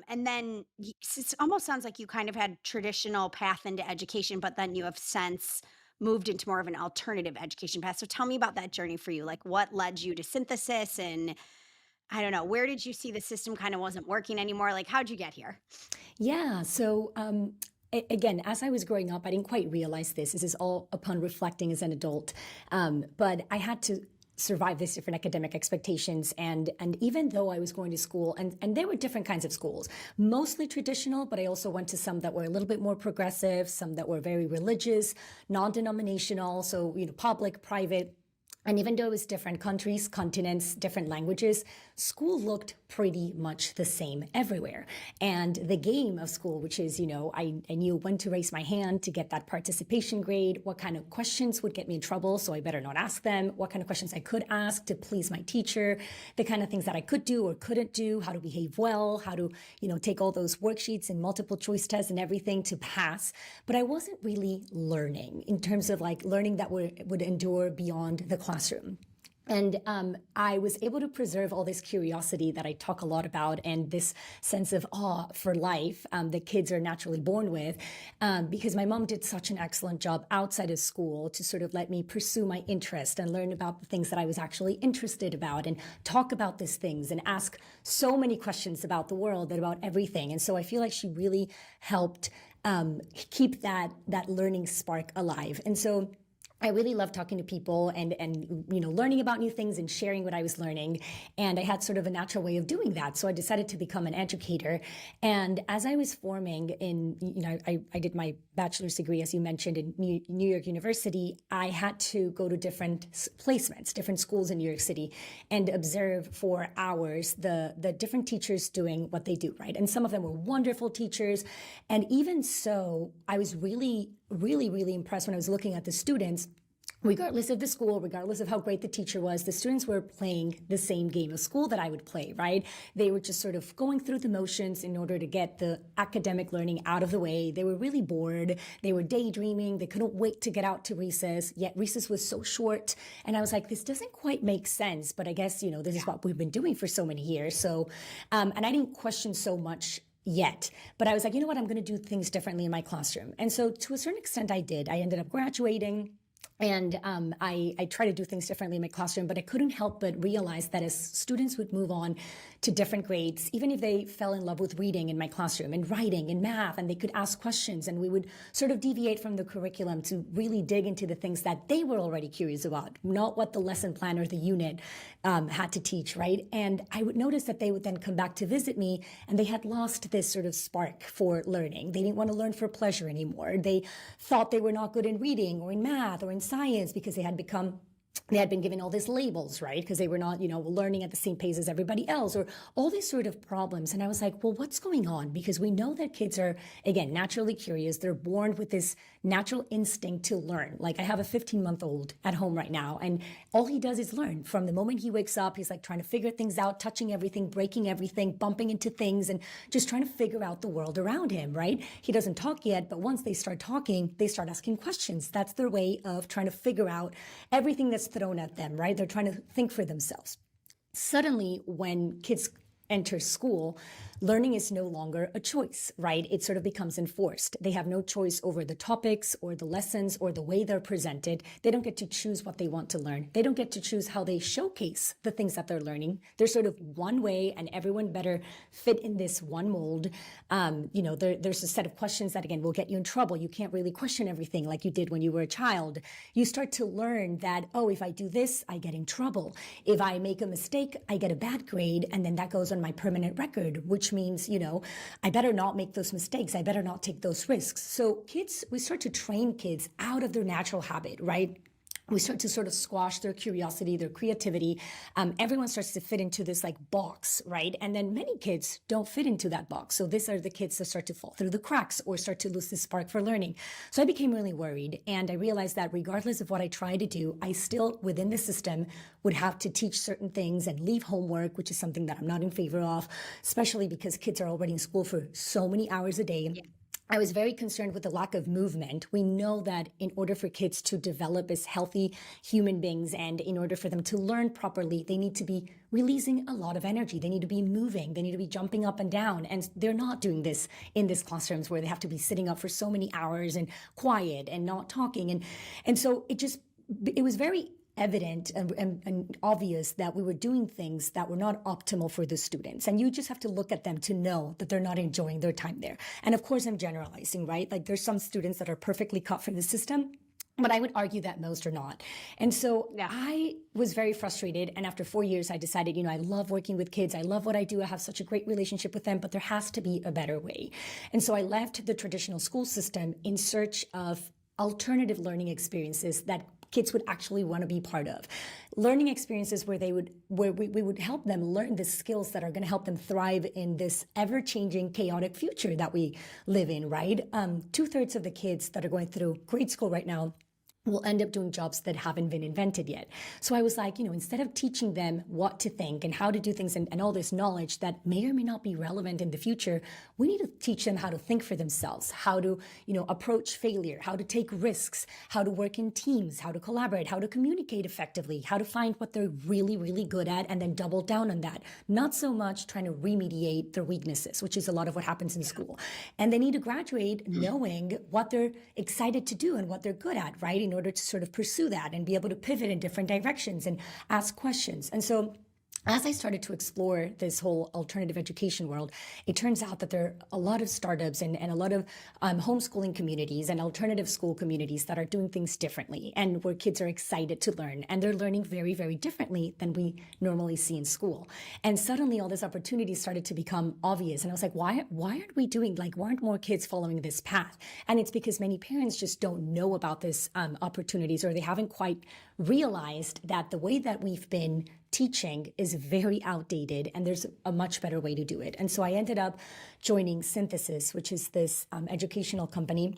And then it almost sounds like you kind of had traditional path into education, but then you have since moved into more of an alternative education path. So tell me about that journey for you. Like what led you to synthesis and I don't know, where did you see the system kind of wasn't working anymore? Like how'd you get here? Yeah. Again, as I was growing up, I didn't quite realize this. This is all upon reflecting as an adult. But I had to survive these different academic expectations. And even though I was going to school, and there were different kinds of schools, mostly traditional, but I also went to some that were a little bit more progressive, some that were very religious, non-denominational, so, public, private. And even though it was different countries, continents, different languages, school looked pretty much the same everywhere. And the game of school, which is, I knew when to raise my hand to get that participation grade, what kind of questions would get me in trouble, so I better not ask them, what kind of questions I could ask to please my teacher, the kind of things that I could do or couldn't do, how to behave well, how to, take all those worksheets and multiple choice tests and everything to pass. But I wasn't really learning in terms of like learning that would endure beyond the classroom. And I was able to preserve all this curiosity that I talk a lot about and this sense of awe for life that kids are naturally born with because my mom did such an excellent job outside of school to sort of let me pursue my interest and learn about the things that I was actually interested about and talk about these things and ask so many questions about the world and about everything. And so I feel like she really helped keep that learning spark alive. And so I really love talking to people and learning about new things and sharing what I was learning. And I had sort of a natural way of doing that. So I decided to become an educator. And as I was forming I did my bachelor's degree, as you mentioned, in New York University. I had to go to different placements, different schools in New York City and observe for hours the different teachers doing what they do, right? And some of them were wonderful teachers. And even so, I was really, really, really impressed when I was looking at the students. Regardless of the school, regardless of how great the teacher was, the students were playing the same game of school that I would play, right? They were just sort of going through the motions in order to get the academic learning out of the way. They were really bored. They were daydreaming. They couldn't wait to get out to recess, yet recess was so short. And I was like, this doesn't quite make sense, but I guess, this is what we've been doing for so many years. So, and I didn't question so much yet. But I was like, you know what, I'm going to do things differently in my classroom. And so to a certain extent, I did. I ended up graduating. And I try to do things differently in my classroom, but I couldn't help but realize that as students would move on to different grades, even if they fell in love with reading in my classroom and writing and math, and they could ask questions, and we would sort of deviate from the curriculum to really dig into the things that they were already curious about, not what the lesson plan or the unit had to teach, right? And I would notice that they would then come back to visit me, and they had lost this sort of spark for learning. They didn't want to learn for pleasure anymore. They thought they were not good in reading or in math or in science because they had been given all these labels, right? Because they were not, learning at the same pace as everybody else, or all these sort of problems. And I was like, well, what's going on? Because we know that kids are, again, naturally curious. They're born with this natural instinct to learn. Like I have a 15-month-old at home right now, and all he does is learn. From the moment he wakes up, he's like trying to figure things out, touching everything, breaking everything, bumping into things, and just trying to figure out the world around him, right? He doesn't talk yet, but once they start talking, they start asking questions. That's their way of trying to figure out everything that's thrown at them, right? They're trying to think for themselves. Suddenly, when kids enter school, learning is no longer a choice, right? It sort of becomes enforced. They have no choice over the topics or the lessons or the way they're presented. They don't get to choose what they want to learn. They don't get to choose how they showcase the things that they're learning. There's sort of one way, and everyone better fit in this one mold. There's a set of questions that, again, will get you in trouble. You can't really question everything like you did when you were a child. You start to learn that, oh, if I do this, I get in trouble. If I make a mistake, I get a bad grade, and then that goes on my permanent record, which means, I better not make those mistakes. I better not take those risks. So we start to train kids out of their natural habit, right? We start to sort of squash their curiosity, their creativity. Everyone starts to fit into this like box, right? And then many kids don't fit into that box. So these are the kids that start to fall through the cracks or start to lose the spark for learning. So I became really worried. And I realized that regardless of what I tried to do, I still, within the system, would have to teach certain things and leave homework, which is something that I'm not in favor of, especially because kids are already in school for so many hours a day. Yeah. I was very concerned with the lack of movement. We know that in order for kids to develop as healthy human beings and in order for them to learn properly, they need to be releasing a lot of energy. They need to be moving. They need to be jumping up and down. And they're not doing this in these classrooms where they have to be sitting up for so many hours and quiet and not talking. And so it was very evident and obvious that we were doing things that were not optimal for the students. And you just have to look at them to know that they're not enjoying their time there. And of course, I'm generalizing, right? Like there's some students that are perfectly cut for the system, but I would argue that most are not. And so Yeah. I was very frustrated. And after 4 years, I decided, I love working with kids. I love what I do. I have such a great relationship with them, but there has to be a better way. And so I left the traditional school system in search of alternative learning experiences that kids would actually want to be part of. Learning experiences where we would help them learn the skills that are going to help them thrive in this ever-changing, chaotic future that we live in, right? 2/3 of the kids that are going through grade school right now will end up doing jobs that haven't been invented yet. So I was like, instead of teaching them what to think and how to do things and all this knowledge that may or may not be relevant in the future, we need to teach them how to think for themselves, how to, approach failure, how to take risks, how to work in teams, how to collaborate, how to communicate effectively, how to find what they're really, really good at and then double down on that. Not so much trying to remediate their weaknesses, which is a lot of what happens in school. And they need to graduate knowing what they're excited to do and what they're good at, right? In order to sort of pursue that and be able to pivot in different directions and ask questions. And so as I started to explore this whole alternative education world, it turns out that there are a lot of startups and a lot of homeschooling communities and alternative school communities that are doing things differently and where kids are excited to learn. And they're learning very, very differently than we normally see in school. And suddenly all these opportunities started to become obvious. And I was like, why aren't we doing, why aren't more kids following this path? And it's because many parents just don't know about this opportunities, or they haven't quite realized that the way that we've been teaching is very outdated and there's a much better way to do it. And so I ended up joining Synthesis, which is this educational company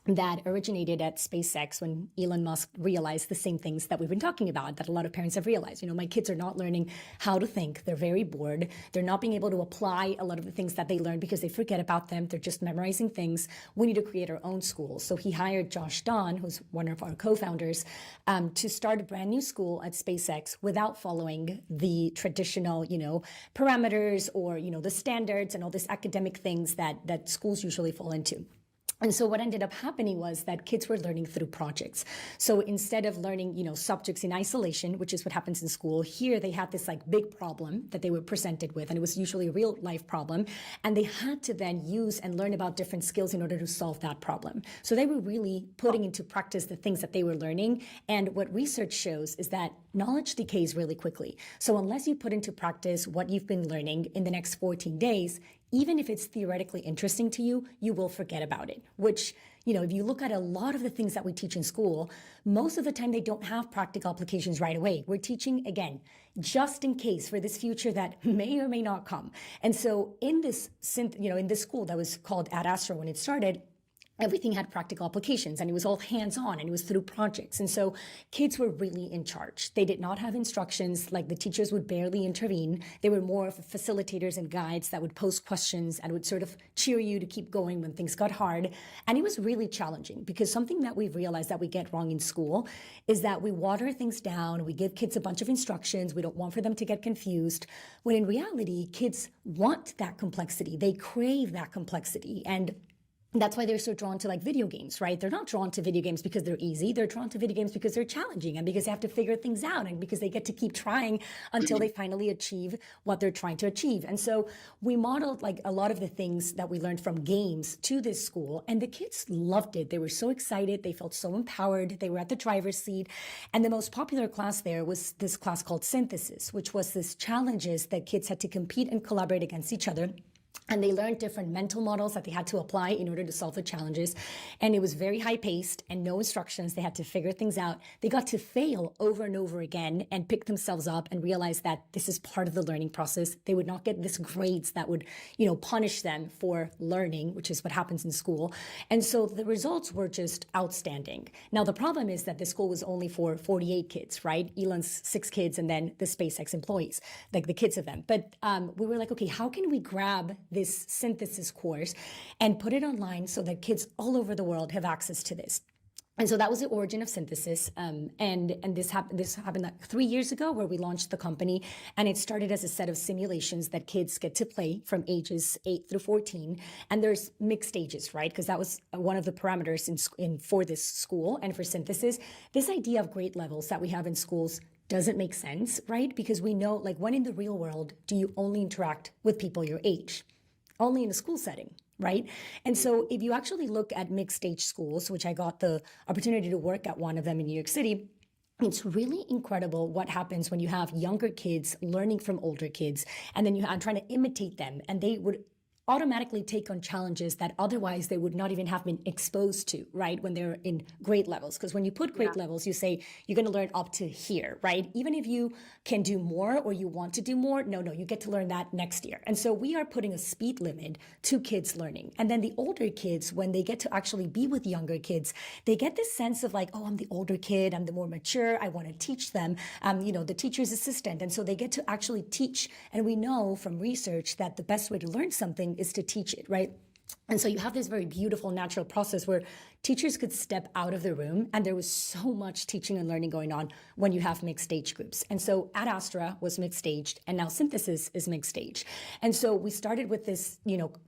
that originated at SpaceX when Elon Musk realized the same things that we've been talking about, that a lot of parents have realized. My kids are not learning how to think. They're very bored. They're not being able to apply a lot of the things that they learn because they forget about them. They're just memorizing things. We need to create our own school. So he hired Josh Don, who's one of our co-founders, to start a brand new school at SpaceX without following the traditional, parameters or, the standards and all these academic things that schools usually fall into. And so what ended up happening was that kids were learning through projects. So instead of learning, subjects in isolation, which is what happens in school, here they had this big problem that they were presented with, and it was usually a real life problem. And they had to then use and learn about different skills in order to solve that problem. So they were really putting into practice the things that they were learning. And what research shows is that knowledge decays really quickly. So unless you put into practice what you've been learning in the next 14 days, even if it's theoretically interesting to you, you will forget about it, which, if you look at a lot of the things that we teach in school, most of the time they don't have practical applications right away. We're teaching, again, just in case for this future that may or may not come. And so in this school that was called Ad Astra when it started, everything had practical applications and it was all hands-on and it was through projects. And so kids were really in charge. They did not have instructions, the teachers would barely intervene. They were more of facilitators and guides that would pose questions and would sort of cheer you to keep going when things got hard. And it was really challenging because something that we've realized that we get wrong in school is that we water things down. We give kids a bunch of instructions. We don't want for them to get confused. When in reality, kids want that complexity. They crave that complexity. And that's why they're so drawn to video games, right? They're not drawn to video games because they're easy. They're drawn to video games because they're challenging and because they have to figure things out and because they get to keep trying until they finally achieve what they're trying to achieve. And so we modeled a lot of the things that we learned from games to this school, and the kids loved it. They were so excited. They felt so empowered. They were at the driver's seat. And the most popular class there was this class called Synthesis, which was this challenges that kids had to compete and collaborate against each other. And they learned different mental models that they had to apply in order to solve the challenges. And it was very high paced and no instructions. They had to figure things out. They got to fail over and over again and pick themselves up and realize that this is part of the learning process. They would not get these grades that would, punish them for learning, which is what happens in school. And so the results were just outstanding. Now, the problem is that the school was only for 48 kids, right? Elon's 6 kids and then the SpaceX employees, the kids of them. But we were like, okay, how can we grab this synthesis course and put it online so that kids all over the world have access to this. And so that was the origin of synthesis, and this happened like 3 years ago, where we launched the company, and it started as a set of simulations that kids get to play from ages 8 through 14, and there's mixed ages, right? Because that was one of the parameters in for this school and for synthesis. This idea of grade levels that we have in schools doesn't make sense, right? Because we know, like, when in the real world do you only interact with people your age? Only in a school setting, right? And so if you actually look at mixed age schools, which I got the opportunity to work at one of them in New York City, it's really incredible what happens when you have younger kids learning from older kids, and then you are trying to imitate them, and they would automatically take on challenges that otherwise they would not even have been exposed to, right? When they're in grade levels. Because when you put grade Yeah. levels, you say you're going to learn up to here, right? Even if you can do more or you want to do more, no, you get to learn that next year. And so we are putting a speed limit to kids learning. And then the older kids, when they get to actually be with younger kids, they get this sense of like, oh, I'm the older kid, I'm the more mature, I want to teach them, the teacher's assistant. And so they get to actually teach. And we know from research that the best way to learn something is to teach it, right? And so you have this very beautiful natural process where teachers could step out of the room, and there was so much teaching and learning going on when you have mixed age groups. And so Ad Astra was mixed aged, and now Synthesis is mixed age. And so we started with this,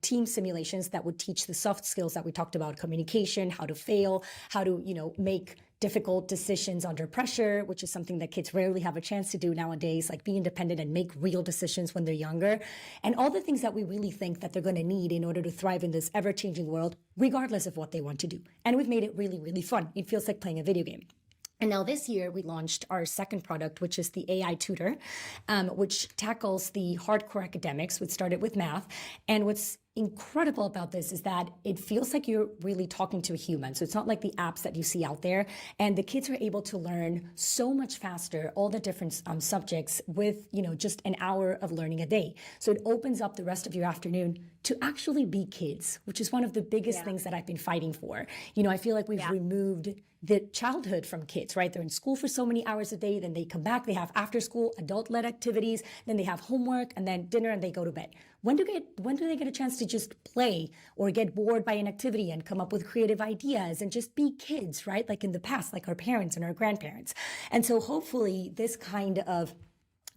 team simulations that would teach the soft skills that we talked about: communication, how to fail, how to, make difficult decisions under pressure, which is something that kids rarely have a chance to do nowadays, like be independent and make real decisions when they're younger, and all the things that we really think that they're going to need in order to thrive in this ever-changing world, regardless of what they want to do. And we've made it really, really fun. It feels like playing a video game. And now this year, we launched our second product, which is the AI Tutor, which tackles the hardcore academics, which started with math. And what's incredible about this is that it feels like you're really talking to a human. So it's not like the apps that you see out there. And the kids are able to learn so much faster all the different subjects with, just an hour of learning a day. So it opens up the rest of your afternoon to actually be kids, which is one of the biggest things that I've been fighting for. I feel like we've removed the childhood from kids, right? They're in school for so many hours a day, then they come back, they have after school adult-led activities, then they have homework, and then dinner, and they go to bed. When do they get a chance to just play or get bored by an activity and come up with creative ideas and just be kids, right? Like in the past, like our parents and our grandparents. And so hopefully this kind of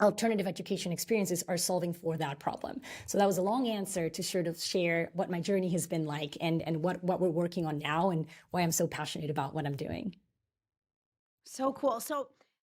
alternative education experiences are solving for that problem. So that was a long answer to sort of share what my journey has been like, and what we're working on now, and why I'm so passionate about what I'm doing. So cool. So